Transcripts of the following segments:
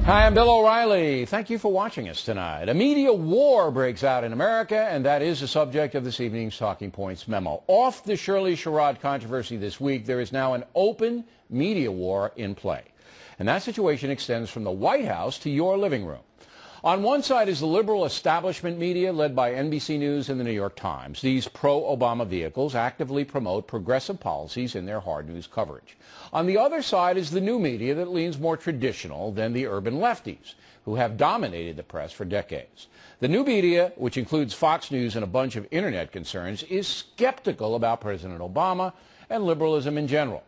Hi, I'm Bill O'Reilly. Thank you for watching us tonight. A media war breaks out in America, and that is the subject of this evening's Talking Points memo. Off the Shirley Sherrod controversy this week, there is now an open media war in play. And that situation extends from the White House to your living room. On one side is the liberal establishment media led by NBC News and the New York Times. These pro-Obama vehicles actively promote progressive policies in their hard news coverage. On the other side is the new media that leans more traditional than the urban lefties, who have dominated the press for decades. The new media, which includes Fox News and a bunch of internet concerns, is skeptical about President Obama and liberalism in general.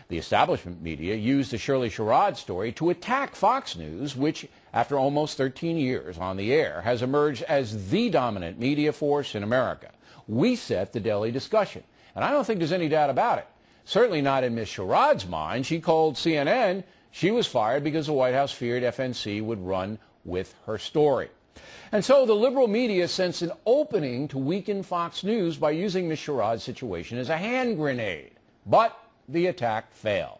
The establishment media used the Shirley Sherrod story to attack Fox News, which, after almost 13 years on the air, has emerged as the dominant media force in America. We set the daily discussion, and I don't think there's any doubt about it. Certainly not in Ms. Sherrod's mind. She told CNN she was fired because the White House feared FNC would run with her story. And so the liberal media sensed an opening to weaken Fox News by using Ms. Sherrod's situation as a hand grenade. But the attack failed.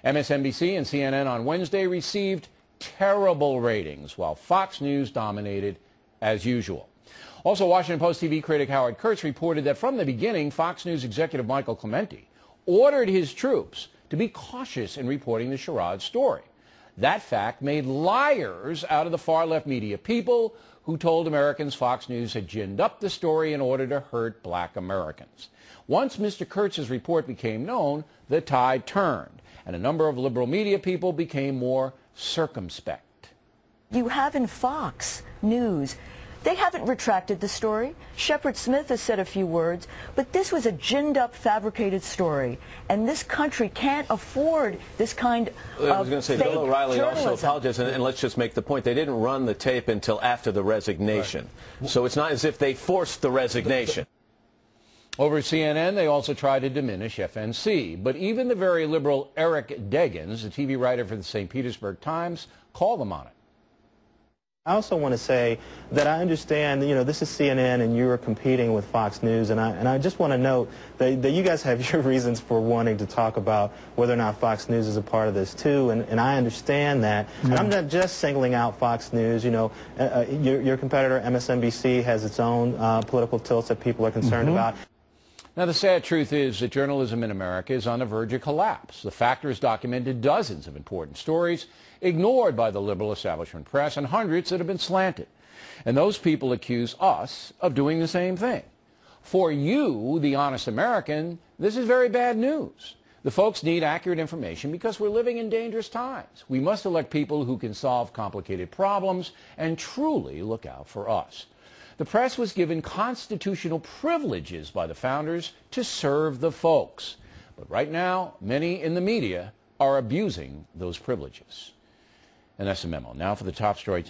MSNBC and CNN on Wednesday received terrible ratings, while Fox News dominated as usual. Also, Washington Post TV critic Howard Kurtz reported that from the beginning, Fox News executive Michael Clementi ordered his troops to be cautious in reporting the Sherrod story. That fact made liars out of the far-left media people who told Americans Fox News had ginned up the story in order to hurt black Americans. Once Mr. Kurtz's report became known, the tide turned, and a number of liberal media people became more circumspect. You have in Fox News, they haven't retracted the story. Shepard Smith has said a few words, but this was a ginned-up, fabricated story, and this country can't afford this kind of I was going to say, fake Bill O'Reilly journalism. also apologized, and let's just make the point, they didn't run the tape until after the resignation. Right. So it's not as if they forced the resignation. Over at CNN, they also tried to diminish FNC. But even the very liberal Eric Deggans, a TV writer for the St. Petersburg Times, called them on it. I also want to say that I understand, this is CNN and you're competing with Fox News, and I just want to note that you guys have your reasons for wanting to talk about whether or not Fox News is a part of this too, and I understand that. And I'm not just singling out Fox News. Your competitor MSNBC has its own political tilts that people are concerned about. Now, the sad truth is that journalism in America is on the verge of collapse. The Factor has documented dozens of important stories ignored by the liberal establishment press and hundreds that have been slanted. And those people accuse us of doing the same thing. For you, the honest American, this is very bad news. The folks need accurate information because we're living in dangerous times. We must elect people who can solve complicated problems and truly look out for us. The press was given constitutional privileges by the founders to serve the folks. But right now, many in the media are abusing those privileges. And that's the memo. Now for the top story tonight.